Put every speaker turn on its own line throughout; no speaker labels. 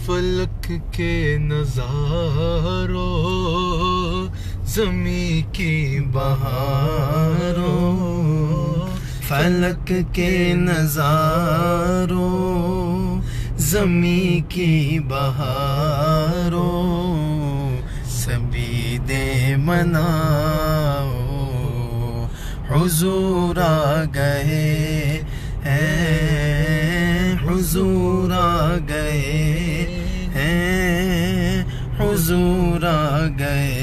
फलक के नजारों, ज़मी की बहारों,
फलक के नजारों, ज़मी की बहारों, सभी दे मनाओ, हुजूर आ गए हैं, हुजूर आ गए हैं, हुजूर आ गए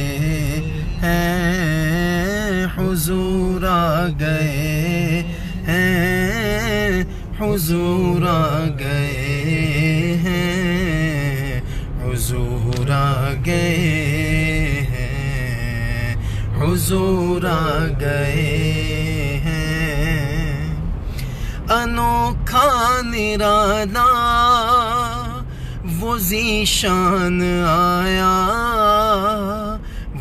हैं, हुजूर आ गए हैं, हुजूर आ गए हैं, हुजूर आ गए हैं, हुजूर आ गए हैं। अनोखा निराला वो ज़ीशान आया,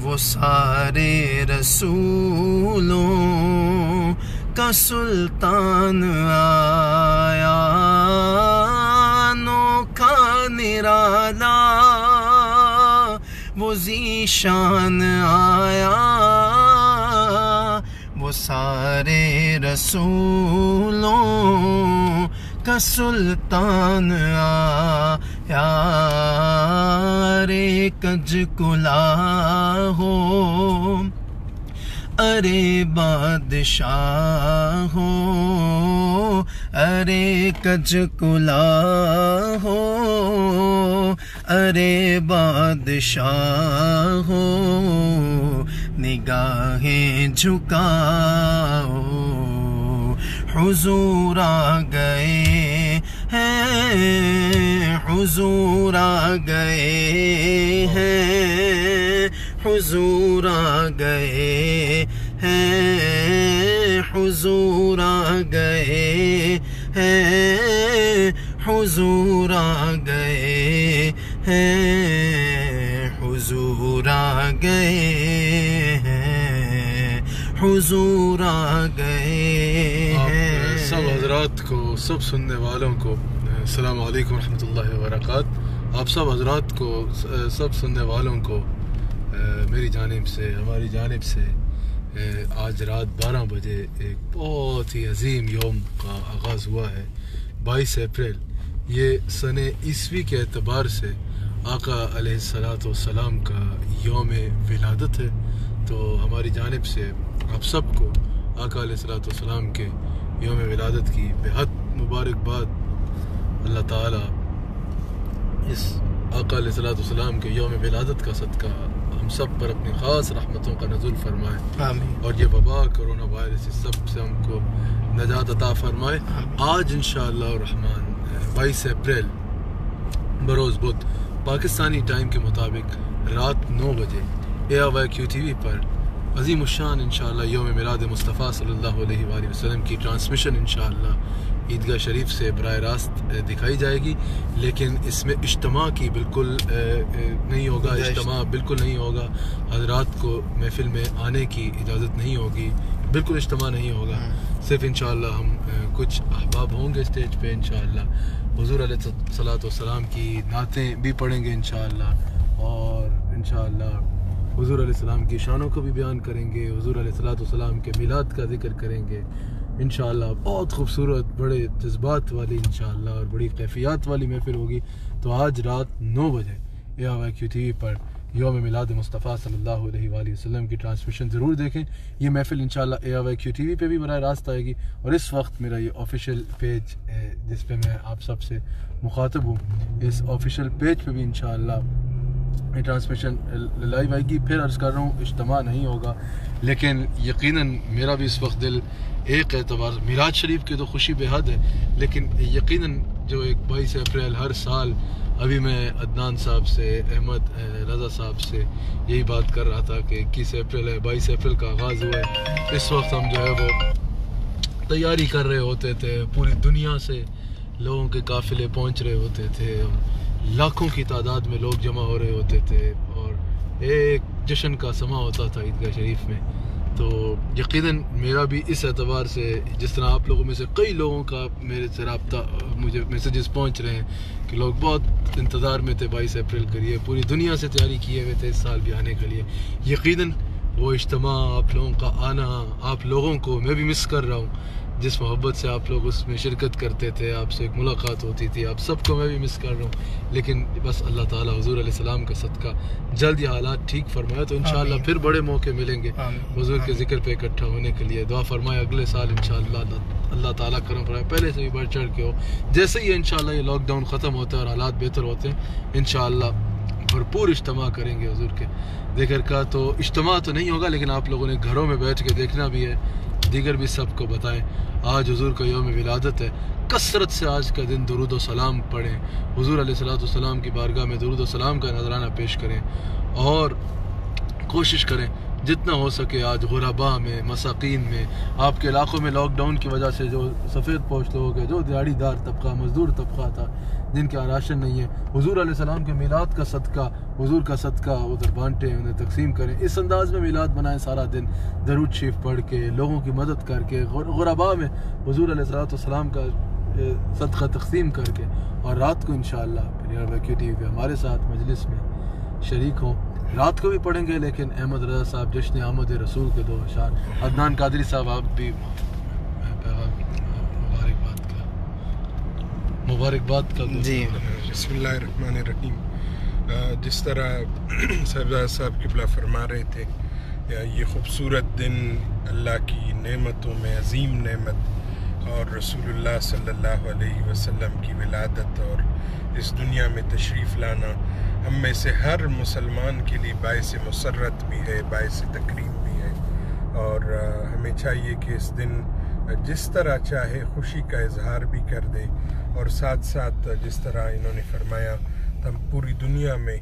वो सारे रसूलों का सुल्तान आया। अनोखा निराला वो ज़ीशान आया, वो सारे रसूलों का सुल्तान आया। रे कज कुला हो, अरे बादशाह हो, अरे कज कुला हो, अरे बादशाह हो, निगाहें झुकाओ, हुजूर आ गए हैं, हुजूर आ गए हैं, हुजूर आ गए हैं, हुजूर आ गए हैं, हुजूर आ गए हैं, हुजूर आ गए हैं, हुजूर आ गए हैं।
सब हजरात को, सब सुनने वालों को अस्सलाम वालेकुम रहमतुल्लाहि व बरकात। आप सब हजरात को, सब सुनने वालों को मेरी जानिब से, हमारी जानिब से आज रात 12 बजे एक बहुत ही अजीम यौम का आगाज़ हुआ है। 22 अप्रैल, ये सने ईस्वी के एतबार से आका अलैहिस्सलाम का यौम विलादत है। तो हमारी जानिब से आप सबको आका अलैहिस्सलाम के यौम विलादत की बेहद मुबारकबाद। अल्लाह ताला इस आका अलैहिस्सलाम के यौम विलादत का सदका हम सब पर अपनी ख़ास रहमतों का नज़ुल फरमाए, आमीन। और ये वबा कोरोना वायरस इस सब से हमको नजात अता फरमाए। आज इंशाअल्लाह रहमान 22 अप्रैल बरोज़ बुध पाकिस्तानी टाइम के मुताबिक रात 9 बजे AYQ TV पर अज़ीम उश्शान इंशाअल्लाह यौम मिलाद मुस्तफ़ा सल्लल्लाहु अलैहि वसल्लम की ट्रांसमिशन इंशाअल्लाह ईदगाह शरीफ से बराह रास्त दिखाई जाएगी। लेकिन इसमें इज्तिमा की बिल्कुल नहीं होगा, इज्तिमा बिल्कुल नहीं होगा। हज़रात को महफिल में आने की इजाज़त नहीं होगी, बिल्कुल इज्तिमा नहीं होगा। सिर्फ इंशाअल्लाह हम कुछ अहबाब होंगे स्टेज पे, इंशाअल्लाह हुज़ूर अलैहिस्सलाम की नातें भी पढ़ेंगे इंशाअल्लाह, और इंशाअल्लाह हुज़ूर अलैहिस्सलाम की शानों को भी बयान करेंगे, हुज़ूर अलैहिस्सलाम के मिलाद का जिक्र करेंगे इंशाअल्लाह। बहुत खूबसूरत, बड़े जज्बात वाली इंशाअल्लाह और बड़ी कैफियत वाली महफिल होगी। तो आज रात 9 बजे AYQ TV पर यौम मिलाद मुस्तफ़ा सल्लल्लाहु अलैहि वसल्लम की ट्रांसमिशन ज़रूर देखें। ये महफिल इंशाअल्लाह AYQ TV पे भी बराह रास्त आएगी, और इस वक्त मेरा ये ऑफिशियल पेज जिस पे मैं आप सब से मुखातब हूँ, इस ऑफिशियल पेज पे भी इंशाअल्लाह ये ट्रांसमिशन लाइव आएगी। फिर अर्ज़ कर रहा हूँ, इज्तिमा नहीं होगा, लेकिन यकीनन मेरा भी इस वक्त दिल एक एतबार, मिलाद शरीफ की तो खुशी बेहद है, लेकिन यकीनन जो एक 22 अप्रैल हर साल, अभी मैं अदनान साहब से, अहमद रज़ा साहब से यही बात कर रहा था कि 21 अप्रैल है, 22 अप्रैल का आगाज़ हुआ है। इस वक्त हम जो है वो तैयारी कर रहे होते थे, पूरी दुनिया से लोगों के काफ़िले पहुँच रहे होते थे, लाखों की तादाद में लोग जमा हो रहे होते थे, और एक जश्न का समा होता था ईदगाह शरीफ में। तो यकीनन मेरा भी इस एतबार से, जिस तरह आप लोगों में से कई लोगों का मेरे से रब्ता, मुझे मैसेजेस पहुंच रहे हैं कि लोग बहुत इंतज़ार में थे 22 अप्रैल के लिए, पूरी दुनिया से तैयारी किए हुए थे इस साल भी आने के लिए। यकीनन वो इज्तिमा, आप लोगों का आना, आप लोगों को मैं भी मिस कर रहा हूँ। जिस मोहब्बत से आप लोग उसमें शिरकत करते थे, आपसे एक मुलाकात होती थी, आप सबको मैं भी मिस कर रहा हूँ। लेकिन बस अल्लाह ताला हुजूर अलैहिस्सलाम का सदका जल्द ये हालात ठीक फरमाए तो इंशाअल्लाह फिर बड़े मौके मिलेंगे हुजूर के ज़िक्र पे इकट्ठा होने के लिए। दुआ फरमाए अगले साल इंशाअल्लाह अल्लाह ताला करम फरमाए पहले से भी बढ़ चढ़ के हो। जैसे ही इंशाअल्लाह ये लॉकडाउन ख़त्म होता है और हालात बेहतर होते हैं, इंशाअल्लाह भरपूर इज्तिमा करेंगे हुजूर के ज़िक्र का। तो इज्तिमा तो नहीं होगा, लेकिन आप लोगों ने घरों में बैठ के देखना भी है, दीगर भी सबको बताएं। आज हुजूर का यौम विलादत है, कसरत से आज का दिन दुरूद व सलाम पढ़ें, हुजूर अलैहिस्सलाम की बारगाह में दुरूद व सलाम का नजराना पेश करें और कोशिश करें जितना हो सके आज गुरबा में, मसाकीन में, आपके इलाक़ों में लॉकडाउन की वजह से जो सफ़ेद पोश लोग हैं, जो दिहाड़ीदार तबका, मजदूर तबका था, जिनके यहाँ राशन नहीं है, हुजूर अलैहिस्सलाम के मिलाद का सदका, हुजूर का सदका उधर बांटें, उन्हें तकसीम करें। इस अंदाज़ में मिलाद बनाएं, सारा दिन दरूद शरीफ पढ़ के, लोगों की मदद करके, गुरबा में हुजूर अलैहिस्सलाम का सदका तकसीम करके, और रात को इंशाअल्लाह टीवी पे हमारे साथ मजलिस में शरीक हों। रात को भी पढ़ेंगे, लेकिन अहमद रज़ा साहब जश्न आमद रसूल के 2 अशार, अदनान कादरी साहब आप भी मुबारकबाद का
जी।
बिस्मिल्लाहिर्रहमानिर्रहीम। जिस तरह सरदार साहब क़िबला फरमा रहे थे, ये ख़ूबसूरत दिन अल्लाह की नेमतों में अज़ीम नेमत और रसूलुल्लाह सल्लल्लाहु अलैहि वसल्लम की विलादत और इस दुनिया में तशरीफ़ लाना हम में से हर मुसलमान के लिए बाइस मुसर्रत भी है, बाइस तकरीम भी है। और हमें चाहिए कि इस दिन जिस तरह चाहे खुशी का इजहार भी कर दे, और साथ साथ जिस तरह इन्होंने फरमाया हम पूरी दुनिया में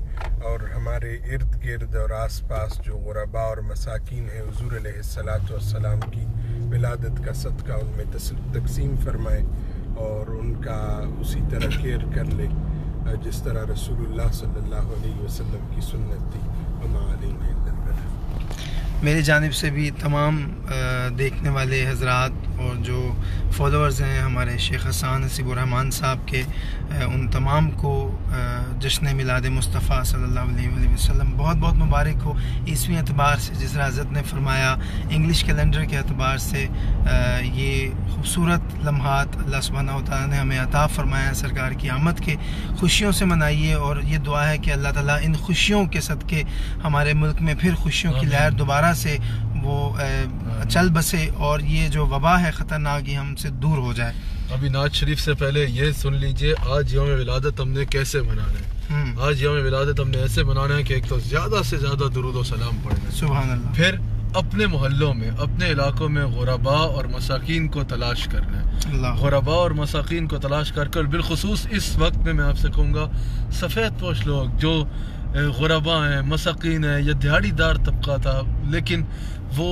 और हमारे इर्द गिर्द और आस पास जो गुरबा और मसाकीन है, हुजूर अलैहिस्सलाम की विलादत का सदका उनमें तकसीम फरमाए और उनका उसी तरह केयर कर ले जिस तरह रसूलुल्लाह सल्लल्लाहु अलैहि वसल्लम की सुन्नत थी।
मेरी जानिब से भी तमाम देखने वाले हजरात और जो फॉलोअर्स हैं हमारे शेख हसन नसीबुर्रहमान साहब के, उन तमाम को जश्न मिलाद मुस्तफ़ा सल्लल्लाहु अलैहि वसल्लम बहुत बहुत मुबारक हो। ईसवी एतबार से जिस हज़रत ने फरमाया, इंग्लिश कैलेंडर के एतबार से ये खूबसूरत लम्हात अल्लाह सुब्हानहू व तआला ने हमें अता फरमाया। सरकार की आमद के खुशियों से मनाइए, और ये दुआ है कि अल्लाह ताला इन खुशियों के सदक़े हमारे मुल्क में फिर खुशियों की लहर दोबारा से वो चल बसे और ये जो वबा है ख़तरनाक, ये हमसे दूर हो जाए।
अभी नाज शरीफ से पहले ये सुन लीजिए, आज यौम विलादत हमने कैसे मनाना है। आज यौम विलादत हमने ऐसे मनाना है कि एक तो ज़्यादा से ज़्यादा दुरूद व सलाम पढ़ना है,
सुभान अल्लाह।
फिर अपने मोहल्लों में, अपने इलाकों में गुरबा और मसाकीन को तलाश करना है। गुरबा और मसाकीन को तलाश कर बिलखुसूस इस वक्त में मैं आपसे कहूँगा, सफ़ेद पोश लोग जो गुरबा हैं, मसाकीन हैं या दिहाड़ीदार तबका था, लेकिन वो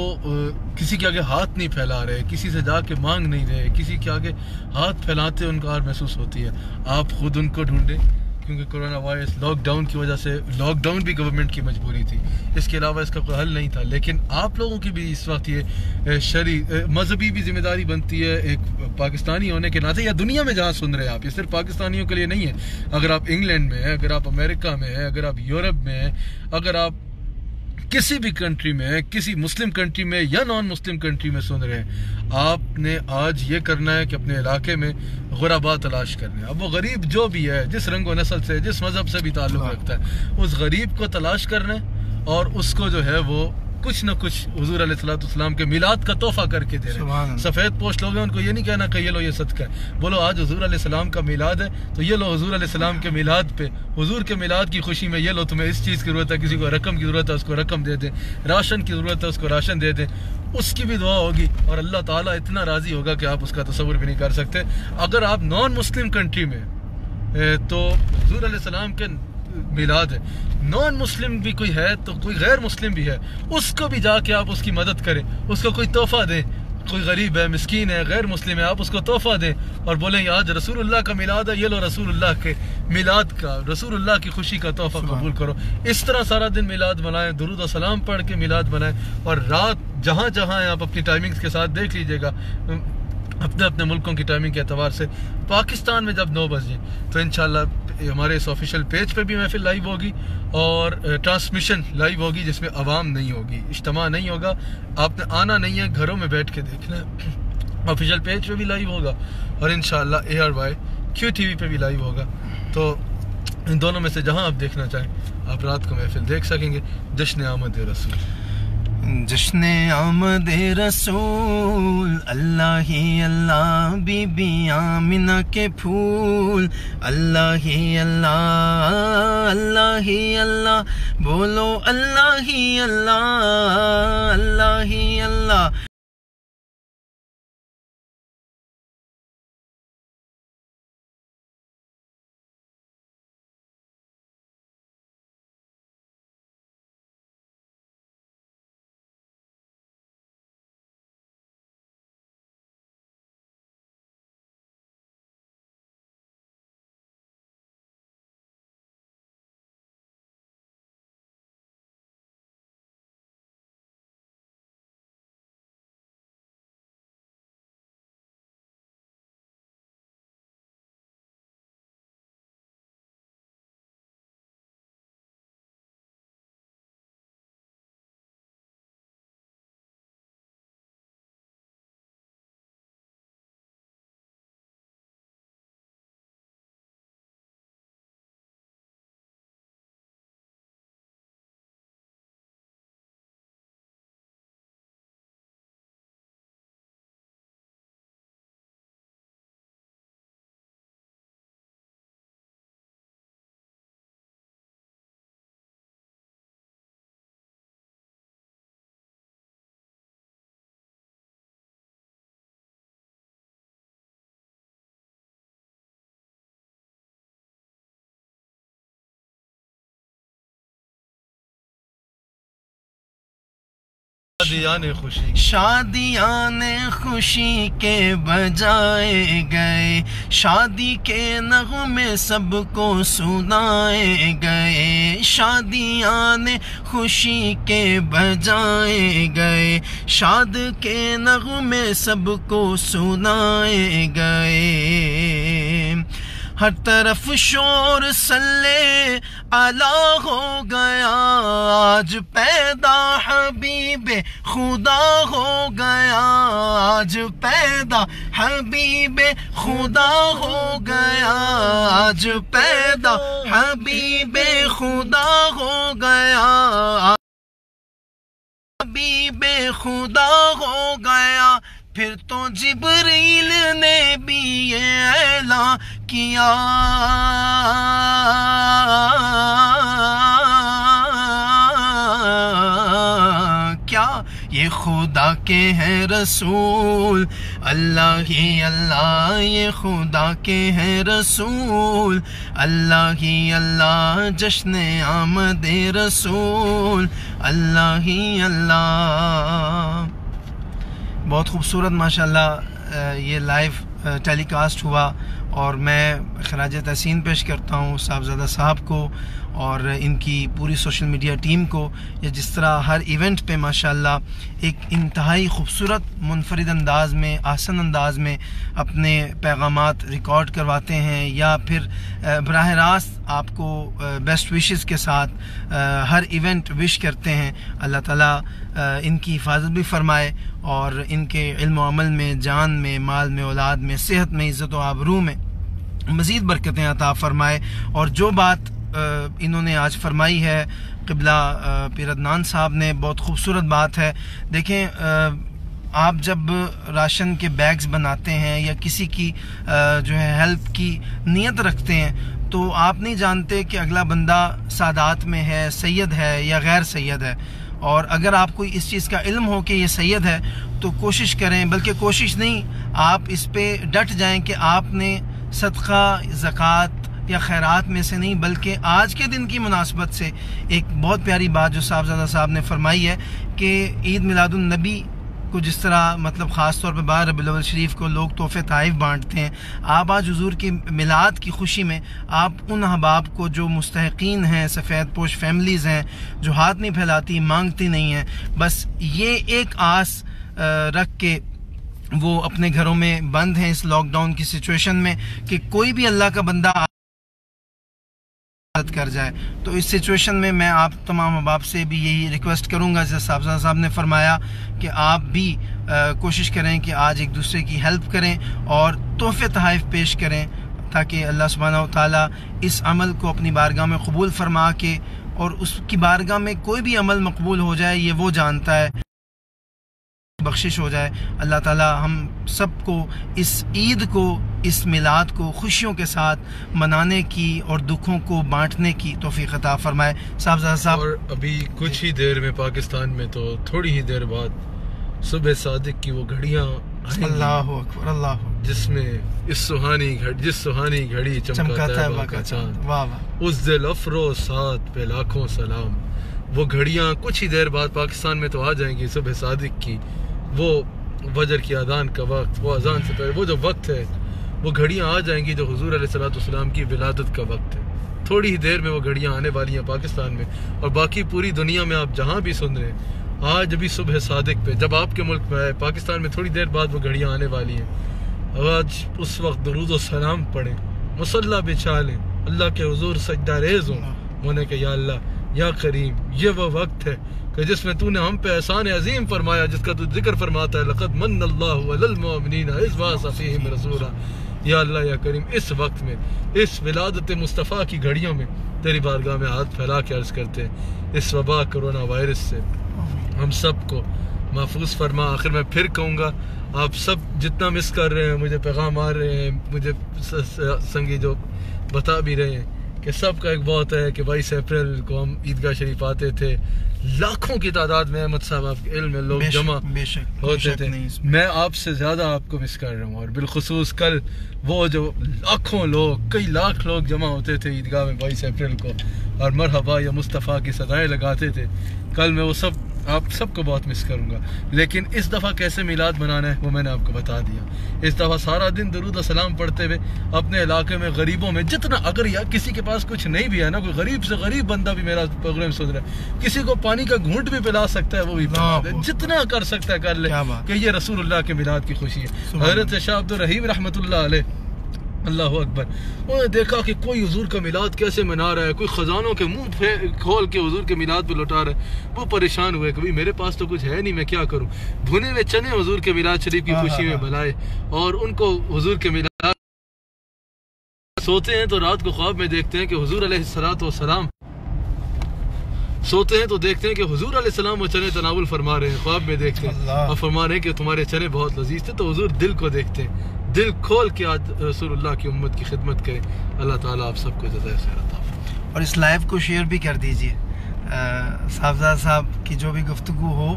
किसी के आगे हाथ नहीं फैला रहे, किसी से जाके मांग नहीं रहे, किसी के आगे हाथ फैलाते उनको हार महसूस होती है। आप खुद उनको ढूंढें, क्योंकि कोरोना वायरस लॉकडाउन की वजह से, लॉकडाउन भी गवर्नमेंट की मजबूरी थी, इसके अलावा इसका कोई हल नहीं था। लेकिन आप लोगों की भी इस वक्त ये मजहबी भी जिम्मेदारी बनती है, एक पाकिस्तानी होने के नाते, या दुनिया में जहाँ सुन रहे हैं आप, ये सिर्फ पाकिस्तानियों के लिए नहीं है। अगर आप इंग्लैंड में हैं, अगर आप अमेरिका में हैं, अगर आप यूरोप में हैं, अगर आप किसी भी कंट्री में, किसी मुस्लिम कंट्री में या नॉन मुस्लिम कंट्री में सुन रहे हैं, आपने आज ये करना है कि अपने इलाके में गुरबा तलाश करने। अब वो गरीब जो भी है, जिस रंग व नस्ल से, जिस मज़हब से भी ताल्लुक़ रखता है, उस गरीब को तलाश करना है और उसको जो है वो कुछ न कुछ हुजूर अलैहिस्सलाम के मिलाद का तोहफा करके दे रहे हैं। सफ़ेद पोश लोग हैं, उनको ये नहीं कहना कि ये लो ये सदका है, बोलो आज हुजूर अलैहिस्सलाम का मिलाद है तो ये लो हुजूर अलैहिस्सलाम के मिलाद पे, हुजूर के मिलाद की खुशी में ये लो, तुम्हें इस चीज़ की ज़रूरत है, किसी को रकम की ज़रूरत है उसको रकम दे दें, राशन की ज़रूरत है उसको राशन दे दें, उसकी भी दुआ होगी और अल्लाह ताला इतना राज़ी होगा कि आप उसका तसव्वुर भी नहीं कर सकते। अगर आप नॉन मुस्लिम कंट्री में तो हुजूर अलैहिस्सलाम के मिलाद है, नॉन मुस्लिम भी कोई है तो कोई गैर मुस्लिम भी है, उसको भी जाके आप उसकी मदद करें, उसको कोई तोहफा दें, कोई गरीब है, मिस्कीन है, गैर मुस्लिम है, आप उसको तोहफा दें और बोलें आज रसूलुल्लाह का मिलाद है, ये लो रसूलुल्लाह के मिलाद का, रसूलुल्लाह की खुशी का तोहफा कबूल करो। इस तरह सारा दिन मिलाद बनाएं, दुरूद और सलाम पढ़ के मिलाद बनाएं। और रात जहाँ जहाँ आप अपनी टाइमिंग्स के साथ देख लीजिएगा, अपने अपने मुल्कों की टाइमिंग के अतबार से। पाकिस्तान में जब 9 बजे तो इंशाल्लाह हमारे इस ऑफिशियल पेज पे भी महफिल लाइव होगी और ट्रांसमिशन लाइव होगी, जिसमें आवाम नहीं होगी, इज्तिमा नहीं होगा, आपने आना नहीं है, घरों में बैठ के देखना है। ऑफिशियल पेज पे भी लाइव होगा और इंशाल्लाह ARY QTV पे भी लाइव होगा। तो इन दोनों में से जहां आप देखना चाहें आप रात को महफिल देख सकेंगे। जश्न आमद रसूल,
जश्न आमद रसूल, अल्लाह ही अल्लाह, बीबी आमिना के फूल, अल्लाह ही अल्लाह, अल्लाह ही अल्लाह, बोलो अल्लाह ही अल्लाह, अल्लाह ही अल्लाह।
शादियाने खुशी,
शादियाने खुशी के बजाए गए, शादी के नगमे सबको सुनाए गए, शादियाने खुशी के बजाए गए, शाद के नगमे सबको सुनाए गए। हर तरफ शोर सल्ले अला हो गया, आज पैदा हबीबे खुदा हो गया, आज पैदा हबीबे खुदा हो गया, आज पैदा हबीबे खुदा हो गया, हबीबे खुदा हो गया। फिर तो जिब्रील ने भी ये ऐलान किया, क्या ये खुदा के हैं रसूल, अल्लाह ही अल्लाह, ये खुदा के हैं रसूल, अल्लाह ही अल्लाह, जश्न आमद रसूल, अल्लाह ही अल्लाह। बहुत खूबसूरत माशाल्लाह ये लाइव टेलीकास्ट हुआ और मैं खराज तहसीन पेश करता हूँ साहबजादा साहब को और इनकी पूरी सोशल मीडिया टीम को। या जिस तरह हर इवेंट पे माशाल्लाह एक इंतहाई खूबसूरत मुनफरिद अंदाज में, आसन अंदाज में अपने पैगामात रिकॉर्ड करवाते हैं या फिर बराह रास्त आपको बेस्ट विशेस के साथ हर इवेंट विश करते हैं। अल्लाह ताला इनकी हिफाजत भी फरमाए और इनके इल्म व अमल में, जान में, माल में, औलाद में, सेहत में, इज़्ज़त व आबरू में मज़ीद बरकतें अता फरमाए। और जो बात इन्होंने आज फरमाई है क़िबला पीर अदनान साहब ने, बहुत खूबसूरत बात है। देखें आप जब राशन के बैग्स बनाते हैं या किसी की जो है हेल्प की नीयत रखते हैं तो आप नहीं जानते कि अगला बंदा सादात में है, सैयद है या गैर सैयद है। और अगर आपको इस चीज़ का इल्म हो कि ये सैयद है तो कोशिश करें, बल्कि कोशिश नहीं, आप इस पे डट जाएं कि आपने सदका, ज़कात या खैरात में से नहीं, बल्कि आज के दिन की मुनासबत से एक बहुत प्यारी बात जो साहबजादा साहब ने फरमाई है कि ईद मिलादुन नबी
को जिस तरह मतलब ख़ास तौर पे बाहर रबीउल अव्वल शरीफ को लोग तोहफ़े ताइफ बांटते हैं, आप आज हुजूर की मिलाद की खुशी में आप उन अहबाब को जो मुस्तहिकीन हैं, सफ़ेद पोश फैमिलीज़ हैं, जो हाथ नहीं फैलाती, मांगती नहीं हैं, बस ये एक आस रख के वो अपने घरों में बंद हैं इस लॉकडाउन की सिचुएशन में कि कोई भी अल्लाह का बंदा कर जाए। तो इस सिचुएशन में मैं आप तमाम अहबाब से भी यही रिक्वेस्ट करूंगा, जैसे साहब ने फरमाया कि आप भी कोशिश करें कि आज एक दूसरे की हेल्प करें और तोहफ़े तोहफ़े पेश करें, ताकि अल्लाह सुब्हानहू व तआला इस अमल को अपनी बारगाह में कबूल फरमा के और उसकी बारगाह में कोई भी अमल मकबूल हो जाए ये वो जानता है, बख्शिश हो जाए। अल्लाह ताला हम सबको इस ईद को, इस मिलाद को खुशियों के साथ मनाने की और दुखों को बांटने की तौफीक अता फरमाए। साहब
और अभी कुछ ही देर में पाकिस्तान में तो थोड़ी ही देर बाद सुबह सादिक की वो घड़ियाँ,
अल्लाह अकबर, अल्लाह,
जिसमें जिस सुहानी घड़ी चमकाता है बाका चांद,
वाह वाह,
उस दिल अफरो साथ पे लाखों सलाम। वो घड़ियाँ कुछ ही देर बाद पाकिस्तान में तो आ जाएंगी सुबह सादिक की, वो वजर की अजान का वक्त, वो अजान से पहले वो जो वक्त है, वो घड़ियाँ आ जाएंगी जो हुजूर अलैहिस्सलाम की विलादत का वक्त है। थोड़ी ही देर में वो घड़ियाँ आने वाली हैं पाकिस्तान में, और बाकी पूरी दुनिया में आप जहाँ भी सुन रहे हैं, आज भी सुबह सादिक पे जब आपके मुल्क में आए, पाकिस्तान में थोड़ी देर बाद वो घड़ियाँ आने वाली हैं। आज उस वक्त दरूद व सलाम पढ़ें, मुसल्ला बिछा लें, अल्लाह के हुजूर सजदा रेज़ हों, मोने के या अल्लाह या करीम, ये वो वक्त है कि जिसमें तूने हम पे एहसान अजीम फरमाया, जिसका तू जिक्र फरमाता है, लक़द मन्नल्लाहु अलल मुमिनीना इज़ बअसा फ़ीहिम रसूला। या अल्लाह या करीम, इस वक्त में, इस विलादत मुस्तफ़ा की घड़ियों में तेरी बारगाह में हाथ फैला के अर्ज़ करते हैं, इस वबा कोरोना वायरस से हम सब को महफूज फरमा। आखिर मैं फिर कहूँगा, आप सब जितना मिस कर रहे हैं, मुझे पैगाम आ रहे हैं, मुझे संगी जो बता भी रहे हैं कि सबका एक बहुत है कि 22 अप्रैल को हम ईदगाह शरीफ आते थे, लाखों की तादाद में अहमद साहब आपके इल्म में लोग जमा होते थे। मैं आपसे ज़्यादा आपको मिस कर रहा हूँ, और बिलखुसूस कल वो जो लाखों लोग, कई लाख लोग जमा होते थे ईदगाह में 22 अप्रैल को और मरहबा या मुस्तफ़ा की सदाएँ लगाते थे, कल मैं वो सब आप सबको बहुत मिस करूँगा। लेकिन इस दफ़ा कैसे मिलाद मनाना है वो मैंने आपको बता दिया। इस दफ़ा सारा दिन दरूद सलाम पढ़ते हुए अपने इलाके में गरीबों में जितना, अगर यार किसी के पास कुछ नहीं भी है ना, कोई गरीब से गरीब बंदा भी मेरा प्रोग्राम सुन रहा है, किसी को पानी का घूंट भी पिला सकता है, वो भी पिला दे, जितना कर सकता है कर ले, कि ये रसूलुल्लाह के मिलाद की खुशी है। हज़रत शाह अब्दुल रहीम रहमतुल्लाह अलैह, अल्लाह अकबर, उन्होंने देखा कि कोई हुजूर का मिलाद कैसे मना रहा है, कोई ख़जानों के मुंह खोल के हुजूर के मिलाद पे लौटा रहा है। वो परेशान हुए कि भाई मेरे पास तो कुछ है नहीं, मैं क्या करूं। भुने हुए चने हुजूर के मिलाद शरीफ की खुशी में बनाए और उनको हुजूर के मिलाद, सोते हैं तो रात को ख्वाब में देखते हैं कि हुजूर अलैहिस्सलातु वस्सलाम, सोते हैं तो देखते हैं कि हुजूर अलैहिस्सलाम वो चने तनावुल फरमा रहे हैं, ख्वाब में देखते हैं और फरमा रहे हैं कि तुम्हारे चने बहुत लजीज थे। तो हुजूर दिल को देखते हैं, दिल खोल के आज रसूलुल्लाह की उम्मत की खिदमत करें। अल्लाह ताला आप सबको जज़ाए खैर अता फरमाए।
और इस लाइव को शेयर भी कर दीजिए, साहबजादा साहब की जो भी गुफ्तगू हो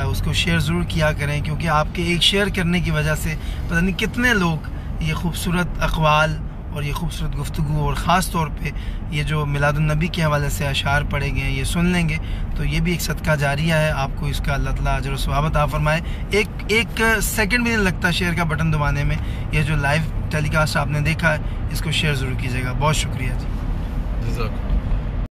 उसको शेयर ज़रूर किया करें, क्योंकि आपके एक शेयर करने की वजह से पता नहीं कितने लोग ये खूबसूरत अक़वाल और ये खूबसूरत गुफ्तगू और ख़ास तौर पे ये जो मिलादुन्नबी के हवाले से अशार पढ़े गए हैं ये सुन लेंगे। तो ये भी एक सदका जारिया है, आपको इसका अल्लाह ताला अजर व सवाब अता फरमाए। एक सेकंड भी नहीं लगता शेयर का बटन दबाने में। ये जो लाइव टेलीकास्ट आपने देखा है इसको शेयर ज़रूर कीजिएगा। बहुत शुक्रिया जी,
जज़ाक।